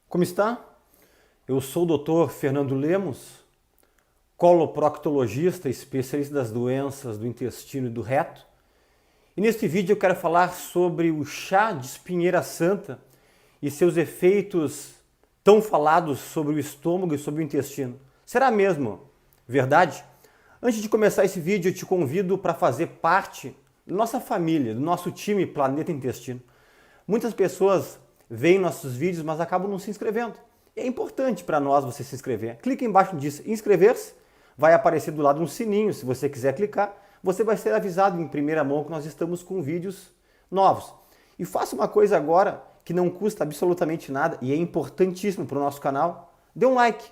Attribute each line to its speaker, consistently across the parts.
Speaker 1: Como está? Eu sou o Dr. Fernando Lemos, coloproctologista, especialista das doenças do intestino e do reto. E neste vídeo eu quero falar sobre o chá de espinheira santa e seus efeitos tão falados sobre o estômago e sobre o intestino. Será mesmo verdade? Antes de começar esse vídeo, eu te convido para fazer parte da nossa família, do nosso time Planeta Intestino. Muitas pessoas veem nossos vídeos, mas acabam não se inscrevendo. É importante para nós você se inscrever. Clique embaixo disso, inscrever-se, vai aparecer do lado um sininho, se você quiser clicar, você vai ser avisado em primeira mão que nós estamos com vídeos novos. E faça uma coisa agora que não custa absolutamente nada e é importantíssimo para o nosso canal. Dê um like,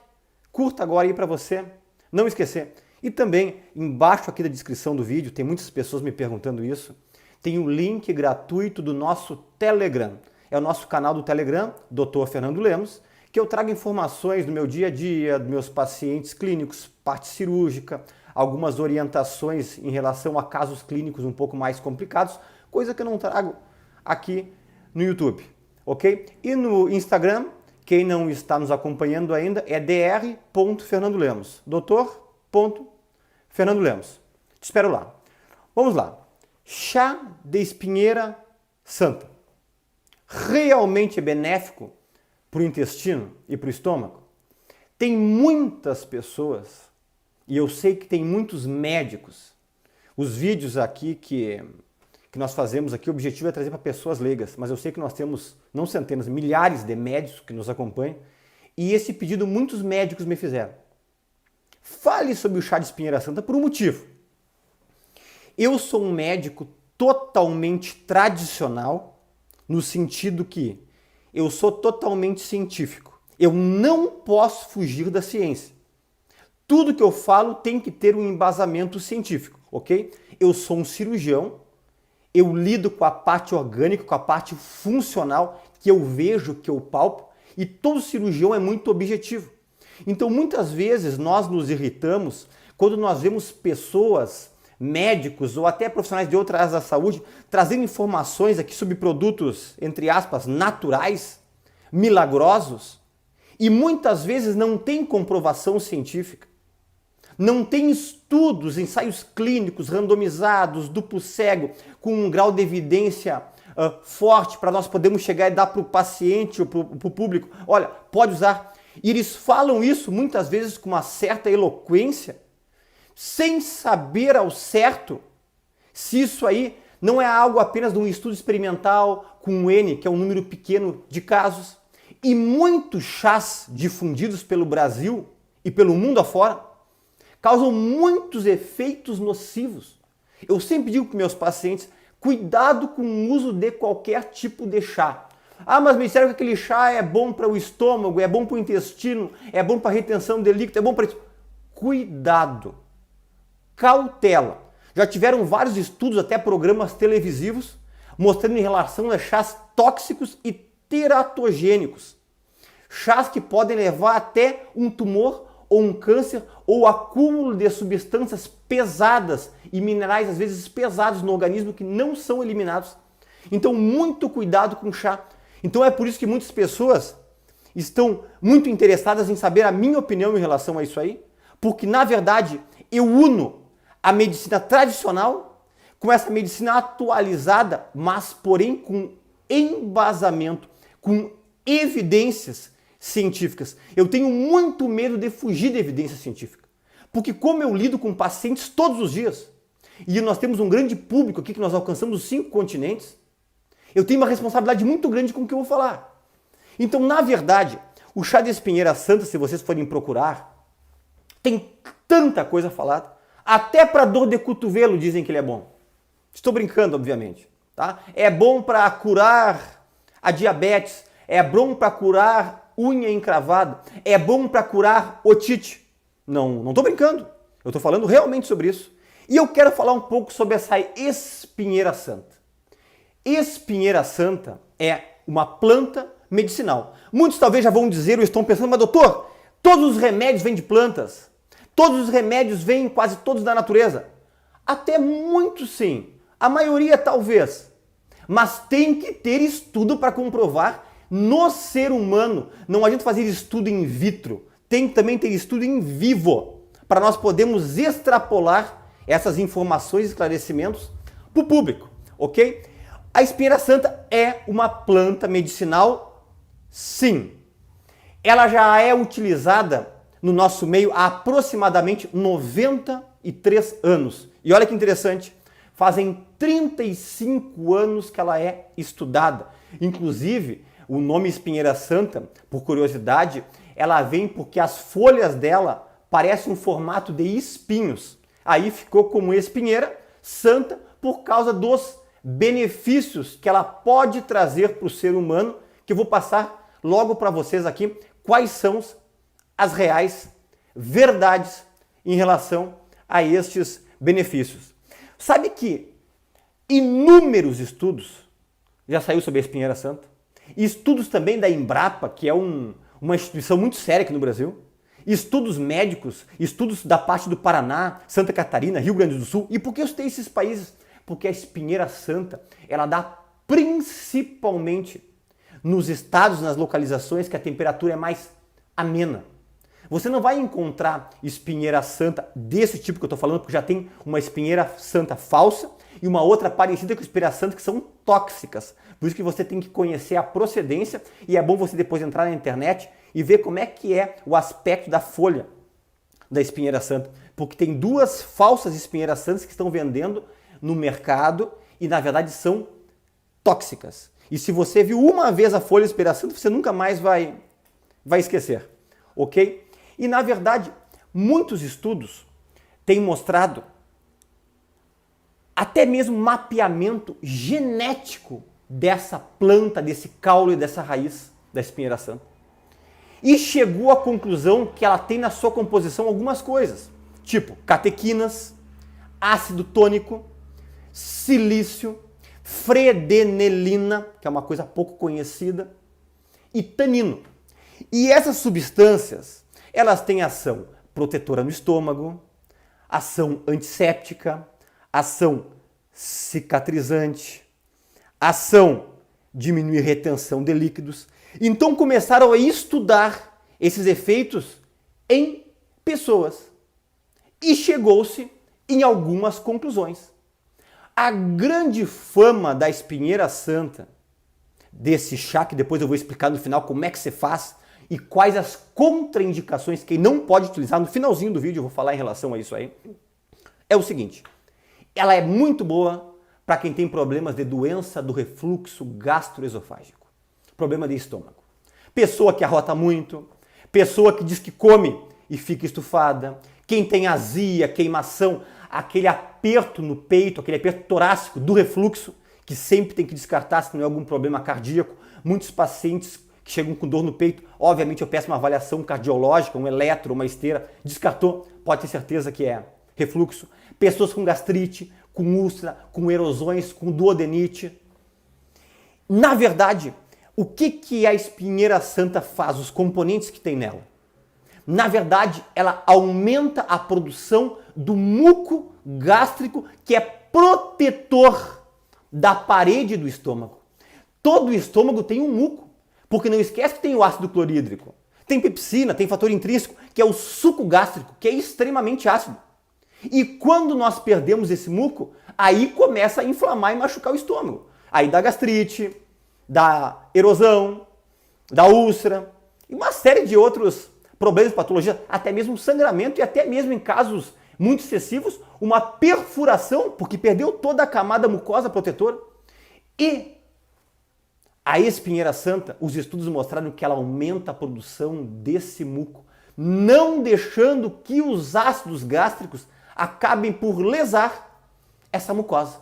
Speaker 1: curta agora aí para você não esquecer. E também, embaixo aqui da descrição do vídeo, tem muitas pessoas me perguntando isso, tem um link gratuito do nosso Telegram. É o nosso canal do Telegram, Dr. Fernando Lemos, que eu trago informações do meu dia a dia, dos meus pacientes clínicos, parte cirúrgica, algumas orientações em relação a casos clínicos um pouco mais complicados, coisa que eu não trago aqui no YouTube, ok? E no Instagram, quem não está nos acompanhando ainda, é dr.fernandolemos, Dr. Lemos. Te espero lá. Vamos lá. Chá de espinheira santa. Realmente é benéfico para o intestino e para o estômago? Tem muitas pessoas, e eu sei que tem muitos médicos, os vídeos aqui que nós fazemos aqui, o objetivo é trazer para pessoas leigas, mas eu sei que nós temos não centenas, milhares de médicos que nos acompanham, e esse pedido muitos médicos me fizeram. Fale sobre o chá de espinheira santa por um motivo. Eu sou um médico totalmente tradicional, no sentido que eu sou totalmente científico. Eu não posso fugir da ciência. Tudo que eu falo tem que ter um embasamento científico, ok? Eu sou um cirurgião, eu lido com a parte orgânica, com a parte funcional, que eu vejo, que eu palpo, e todo cirurgião é muito objetivo. Então, muitas vezes, nós nos irritamos quando nós vemos pessoas, médicos ou até profissionais de outras áreas da saúde trazendo informações aqui sobre produtos, entre aspas, naturais, milagrosos, e muitas vezes não tem comprovação científica. Não tem estudos, ensaios clínicos randomizados, duplo cego, com um grau de evidência forte para nós podermos chegar e dar para o paciente ou para o público, olha, pode usar. E eles falam isso muitas vezes com uma certa eloquência, sem saber ao certo se isso aí não é algo apenas de um estudo experimental com um N, que é um número pequeno de casos. E muitos chás difundidos pelo Brasil e pelo mundo afora causam muitos efeitos nocivos. Eu sempre digo para meus pacientes, cuidado com o uso de qualquer tipo de chá. Ah, mas me disseram que aquele chá é bom para o estômago, é bom para o intestino, é bom para a retenção de líquido, é bom para isso. Cuidado, cautela. Já tiveram vários estudos, até programas televisivos, mostrando em relação a chás tóxicos e teratogênicos. Chás que podem levar até um tumor ou um câncer ou acúmulo de substâncias pesadas e minerais às vezes pesados no organismo que não são eliminados. Então muito cuidado com o chá. Então é por isso que muitas pessoas estão muito interessadas em saber a minha opinião em relação a isso aí, porque na verdade eu uno a medicina tradicional com essa medicina atualizada, mas porém com embasamento, com evidências científicas. Eu tenho muito medo de fugir da evidência científica, porque como eu lido com pacientes todos os dias, e nós temos um grande público aqui que nós alcançamos os 5 continentes, eu tenho uma responsabilidade muito grande com o que eu vou falar. Então, na verdade, o chá de espinheira santa, se vocês forem procurar, tem tanta coisa falada, até para dor de cotovelo dizem que ele é bom. Estou brincando, obviamente. Tá? É bom para curar a diabetes, é bom para curar unha encravada, é bom para curar otite. Não estou brincando, eu estou falando realmente sobre isso. E eu quero falar um pouco sobre essa espinheira santa. Espinheira santa é uma planta medicinal. Muitos talvez já vão dizer ou estão pensando, mas doutor, todos os remédios vêm de plantas. Todos os remédios vêm quase todos da natureza. Até muitos sim. A maioria talvez. Mas tem que ter estudo para comprovar no ser humano. Não adianta fazer estudo in vitro, tem que também ter estudo em vivo, para nós podermos extrapolar essas informações e esclarecimentos para o público, ok? A espinheira santa é uma planta medicinal? Sim. Ela já é utilizada no nosso meio há aproximadamente 93 anos. E olha que interessante, fazem 35 anos que ela é estudada. Inclusive, o nome espinheira santa, por curiosidade, ela vem porque as folhas dela parecem um formato de espinhos. Aí ficou como espinheira santa por causa dos benefícios que ela pode trazer para o ser humano, que eu vou passar logo para vocês aqui quais são as reais verdades em relação a estes benefícios. Sabe que inúmeros estudos já saiu sobre a espinheira santa? Estudos também da Embrapa, que é uma instituição muito séria aqui no Brasil. Estudos médicos, estudos da parte do Paraná, Santa Catarina, Rio Grande do Sul. E por que eu citei esses países? Porque a espinheira santa, ela dá principalmente nos estados, nas localizações que a temperatura é mais amena. Você não vai encontrar espinheira santa desse tipo que eu estou falando, porque já tem uma espinheira santa falsa e uma outra parecida com a espinheira santa que são tóxicas. Por isso que você tem que conhecer a procedência e é bom você depois entrar na internet e ver como é que é o aspecto da folha da espinheira santa. Porque tem duas falsas espinheiras santas que estão vendendo no mercado e na verdade são tóxicas. E se você viu uma vez a folha de espinheira santa, você nunca mais vai esquecer, ok? E na verdade, muitos estudos têm mostrado até mesmo mapeamento genético dessa planta, desse caule e dessa raiz da espinheira santa. E chegou à conclusão que ela tem na sua composição algumas coisas, tipo catequinas, ácido tônico, silício, fredenelina, que é uma coisa pouco conhecida, e tanino. E essas substâncias, elas têm ação protetora no estômago, ação antisséptica, ação cicatrizante, ação diminuir retenção de líquidos. Então começaram a estudar esses efeitos em pessoas e chegou-se em algumas conclusões. A grande fama da espinheira santa, desse chá, que depois eu vou explicar no final como é que se faz e quais as contraindicações que não pode utilizar, no finalzinho do vídeo eu vou falar em relação a isso aí, é o seguinte: ela é muito boa para quem tem problemas de doença do refluxo gastroesofágico, problema de estômago. Pessoa que arrota muito, pessoa que diz que come e fica estufada, quem tem azia, queimação, aquele aperto no peito, aquele aperto torácico do refluxo, que sempre tem que descartar se não é algum problema cardíaco. Muitos pacientes que chegam com dor no peito, obviamente eu peço uma avaliação cardiológica, um eletro, uma esteira, descartou, pode ter certeza que é refluxo. Pessoas com gastrite, com úlcera, com erosões, com duodenite. Na verdade, o que a espinheira santa faz, os componentes que tem nela? Na verdade, ela aumenta a produção do muco gástrico, que é protetor da parede do estômago. Todo o estômago tem um muco, porque não esquece que tem o ácido clorídrico. Tem pepsina, tem fator intrínseco, que é o suco gástrico, que é extremamente ácido. E quando nós perdemos esse muco, aí começa a inflamar e machucar o estômago. Aí dá gastrite, dá erosão, dá úlcera e uma série de outros problemas, patologias, até mesmo sangramento e até mesmo em casos muito excessivos, uma perfuração, porque perdeu toda a camada mucosa protetora. E a espinheira santa, os estudos mostraram que ela aumenta a produção desse muco, não deixando que os ácidos gástricos acabem por lesar essa mucosa.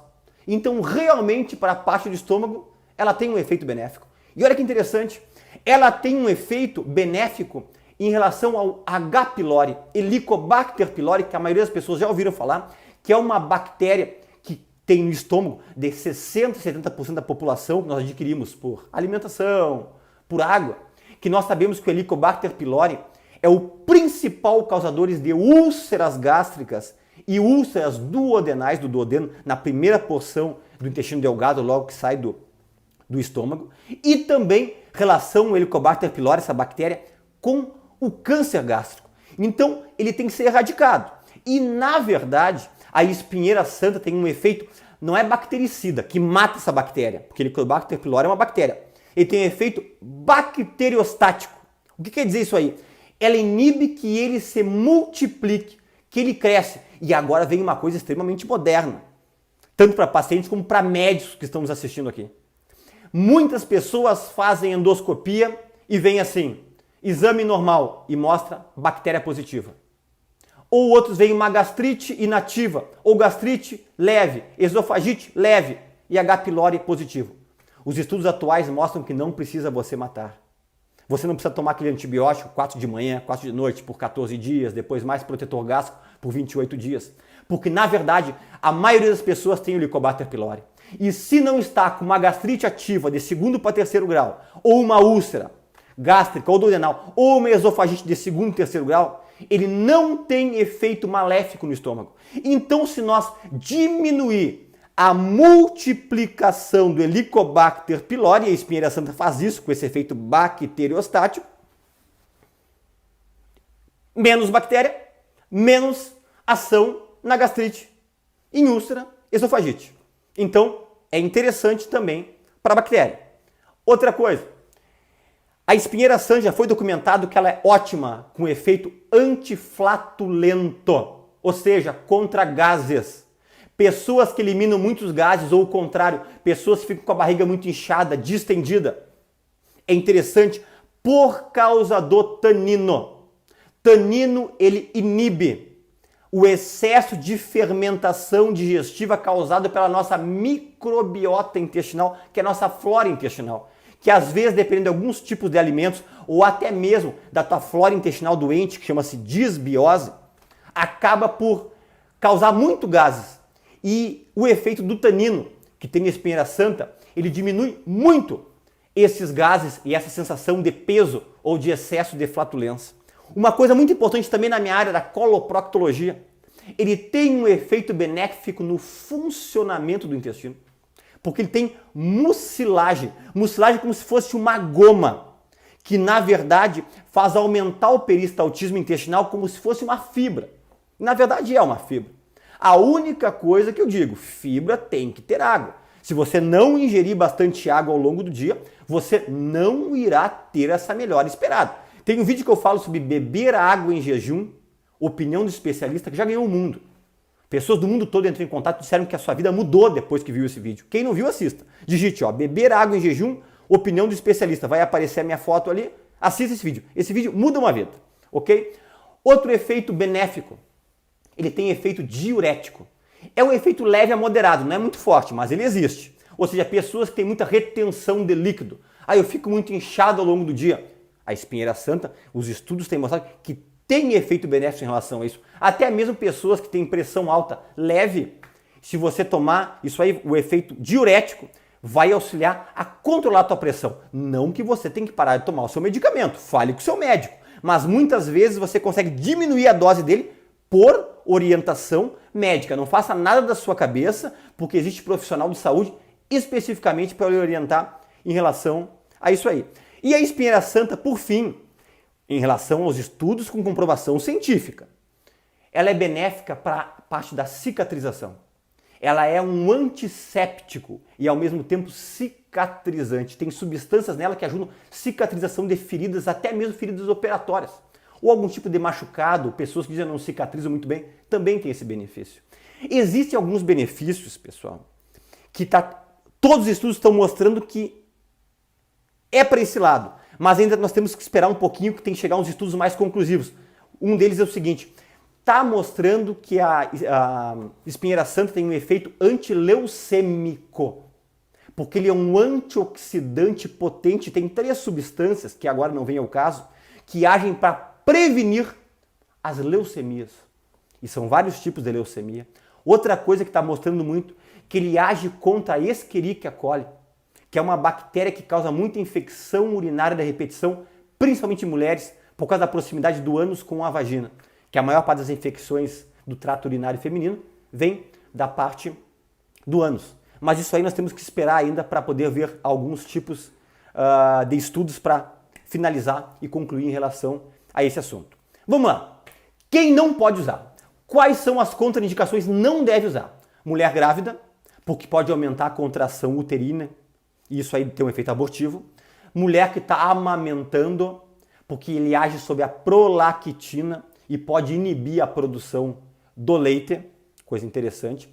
Speaker 1: Então, realmente, para a parte do estômago, ela tem um efeito benéfico. E olha que interessante, ela tem um efeito benéfico em relação ao H. pylori, Helicobacter pylori, que a maioria das pessoas já ouviram falar, que é uma bactéria que tem no estômago de 60% a 70% da população que nós adquirimos por alimentação, por água, que nós sabemos que o Helicobacter pylori é o principal causador de úlceras gástricas e úlceras duodenais do duodeno, na primeira porção do intestino delgado, logo que sai do estômago, e também relação o Helicobacter pylori, essa bactéria, com o câncer gástrico. Então, ele tem que ser erradicado. E, na verdade, a espinheira santa tem um efeito, não é bactericida, que mata essa bactéria, porque o Helicobacter pylori é uma bactéria. Ele tem um efeito bacteriostático. O que quer dizer isso aí? Ela inibe que ele se multiplique, que ele cresce. E agora vem uma coisa extremamente moderna, tanto para pacientes como para médicos que estão nos assistindo aqui. Muitas pessoas fazem endoscopia e vem assim, exame normal e mostra bactéria positiva. Ou outros veem uma gastrite inativa, ou gastrite leve, esofagite leve e H. pylori positivo. Os estudos atuais mostram que não precisa você matar. Você não precisa tomar aquele antibiótico 4 de manhã, 4 de noite por 14 dias, depois mais protetor gástrico por 28 dias. Porque, na verdade, a maioria das pessoas tem o Helicobacter pylori. E se não está com uma gastrite ativa de 2º para 3º grau, ou uma úlcera gástrica ou duodenal, ou uma esofagite de 2º e 3º grau, ele não tem efeito maléfico no estômago. Então, se nós diminuir a multiplicação do Helicobacter pylori, a espinheira santa faz isso com esse efeito bacteriostático, menos bactéria, menos ação na gastrite, em úlcera, esofagite. Então, é interessante também para a bactéria. Outra coisa, a espinheira santa já foi documentado que ela é ótima com efeito antiflatulento, ou seja, contra gases. Pessoas que eliminam muitos gases, ou o contrário, pessoas que ficam com a barriga muito inchada, distendida. É interessante por causa do tanino. Tanino, ele inibe o excesso de fermentação digestiva causado pela nossa microbiota intestinal, que é a nossa flora intestinal. Que às vezes, dependendo de alguns tipos de alimentos, ou até mesmo da tua flora intestinal doente, que chama-se disbiose, acaba por causar muito gases. E o efeito do tanino, que tem na espinheira santa, ele diminui muito esses gases e essa sensação de peso ou de excesso de flatulência. Uma coisa muito importante também na minha área da coloproctologia, ele tem um efeito benéfico no funcionamento do intestino, porque ele tem mucilagem. Mucilagem como se fosse uma goma, que na verdade faz aumentar o peristaltismo intestinal como se fosse uma fibra. Na verdade é uma fibra. A única coisa que eu digo, fibra tem que ter água. Se você não ingerir bastante água ao longo do dia, você não irá ter essa melhora esperada. Tem um vídeo que eu falo sobre beber água em jejum, opinião do especialista, que já ganhou o mundo. Pessoas do mundo todo entraram em contato e disseram que a sua vida mudou depois que viu esse vídeo. Quem não viu, assista. Digite, beber água em jejum, opinião do especialista. Vai aparecer a minha foto ali, assista esse vídeo. Esse vídeo muda uma vida, ok? Outro efeito benéfico, ele tem efeito diurético. É um efeito leve a moderado, não é muito forte, mas ele existe. Ou seja, pessoas que têm muita retenção de líquido. Eu fico muito inchado ao longo do dia. A espinheira santa, os estudos têm mostrado que tem efeito benéfico em relação a isso. Até mesmo pessoas que têm pressão alta leve, se você tomar isso aí, o efeito diurético vai auxiliar a controlar a tua pressão. Não que você tenha que parar de tomar o seu medicamento, fale com o seu médico. Mas muitas vezes você consegue diminuir a dose dele por orientação médica. Não faça nada da sua cabeça, porque existe profissional de saúde especificamente para lhe orientar em relação a isso aí. E a espinheira santa, por fim, em relação aos estudos com comprovação científica, ela é benéfica para a parte da cicatrização. Ela é um antisséptico e ao mesmo tempo cicatrizante. Tem substâncias nela que ajudam a cicatrização de feridas, até mesmo feridas operatórias. Ou algum tipo de machucado, pessoas que dizem não cicatrizam muito bem, também tem esse benefício. Existem alguns benefícios, pessoal, que todos os estudos estão mostrando que é para esse lado, mas ainda nós temos que esperar um pouquinho, que tem que chegar uns estudos mais conclusivos. Um deles é o seguinte, está mostrando que a espinheira santa tem um efeito antileucêmico, porque ele é um antioxidante potente, tem 3 substâncias, que agora não vem ao caso, que agem para prevenir as leucemias. E são vários tipos de leucemia. Outra coisa que está mostrando muito, que ele age contra a Escherichia coli, que é uma bactéria que causa muita infecção urinária da repetição, principalmente em mulheres, por causa da proximidade do ânus com a vagina, que a maior parte das infecções do trato urinário feminino vem da parte do ânus. Mas isso aí nós temos que esperar ainda para poder ver alguns tipos de estudos para finalizar e concluir em relação a esse assunto. Vamos lá. Quem não pode usar? Quais são as contraindicações não deve usar? Mulher grávida, porque pode aumentar a contração uterina, e isso aí tem um efeito abortivo. Mulher que está amamentando, porque ele age sobre a prolactina e pode inibir a produção do leite, coisa interessante.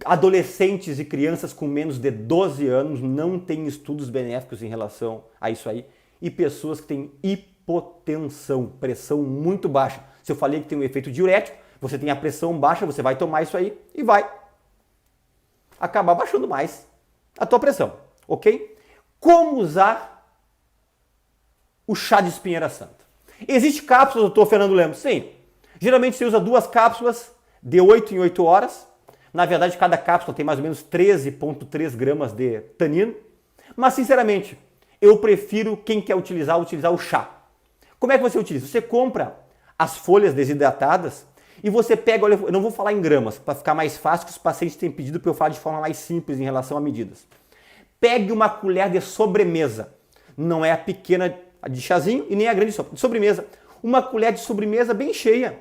Speaker 1: Adolescentes e crianças com menos de 12 anos não têm estudos benéficos em relação a isso aí. E pessoas que têm hipotensão, pressão muito baixa. Se eu falei que tem um efeito diurético, você tem a pressão baixa, você vai tomar isso aí e vai acabar baixando mais a tua pressão, ok? Como usar o chá de espinheira santa? Existe cápsulas, doutor Fernando Lemos? Sim. Geralmente você usa 2 cápsulas de 8 em 8 horas. Na verdade, cada cápsula tem mais ou menos 13,3 gramas de tanino. Mas, sinceramente, eu prefiro, quem quer utilizar o chá. Como é que você utiliza? Você compra as folhas desidratadas e você pega, olha, eu não vou falar em gramas, para ficar mais fácil, que os pacientes têm pedido para eu falar de forma mais simples em relação a medidas. Pegue uma colher de sobremesa. Não é a pequena de chazinho e nem a grande de sobremesa. Uma colher de sobremesa bem cheia.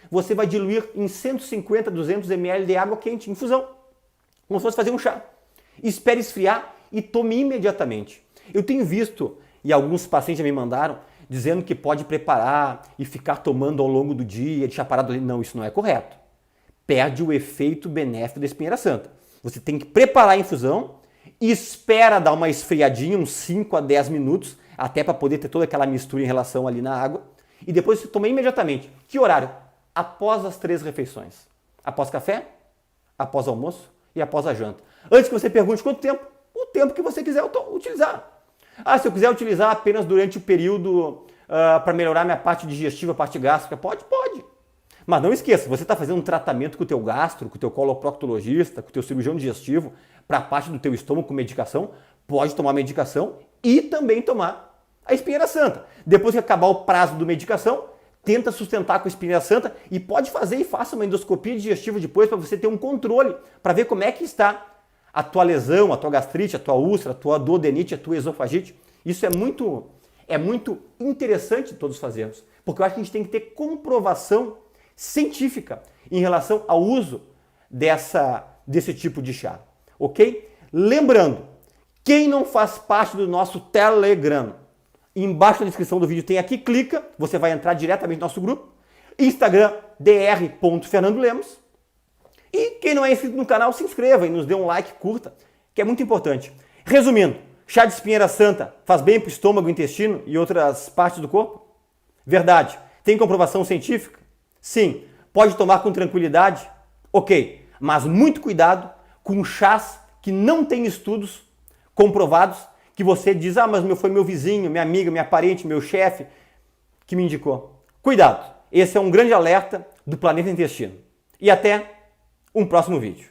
Speaker 1: Você vai diluir em 150, 200 ml de água quente, infusão. Como se fosse fazer um chá. Espere esfriar e tome imediatamente. Eu tenho visto, e alguns pacientes já me mandaram, dizendo que pode preparar e ficar tomando ao longo do dia, deixar parado ali. Não, isso não é correto. Perde o efeito benéfico da espinheira santa. Você tem que preparar a infusão e espera dar uma esfriadinha, uns 5 a 10 minutos, até para poder ter toda aquela mistura em relação ali na água. E depois você toma imediatamente. Que horário? Após as 3 refeições. Após café, após almoço e após a janta. Antes que você pergunte quanto tempo, o tempo que você quiser utilizar. Ah, se eu quiser utilizar apenas durante o período para melhorar minha parte digestiva, parte gástrica, pode? Pode. Mas não esqueça, você está fazendo um tratamento com o teu gastro, com o teu coloproctologista, com o teu cirurgião digestivo, para a parte do teu estômago com medicação, pode tomar medicação e também tomar a espinheira santa. Depois que acabar o prazo da medicação, tenta sustentar com a espinheira santa e pode fazer e faça uma endoscopia digestiva depois para você ter um controle, para ver como é que está a tua lesão, a tua gastrite, a tua úlcera, a tua duodenite, a tua esofagite. Isso é muito interessante todos fazermos, porque eu acho que a gente tem que ter comprovação científica em relação ao uso desse tipo de chá, ok? Lembrando, quem não faz parte do nosso Telegram, embaixo na descrição do vídeo tem aqui, clica, você vai entrar diretamente no nosso grupo, Instagram, dr.fernandolemos. E quem não é inscrito no canal, se inscreva e nos dê um like, curta, que é muito importante. Resumindo, chá de espinheira santa faz bem para o estômago, intestino e outras partes do corpo? Verdade. Tem comprovação científica? Sim. Pode tomar com tranquilidade? Ok. Mas muito cuidado com chás que não têm estudos comprovados, que você diz, mas foi meu vizinho, minha amiga, minha parente, meu chefe que me indicou. Cuidado. Esse é um grande alerta do Planeta Intestino. E até um próximo vídeo.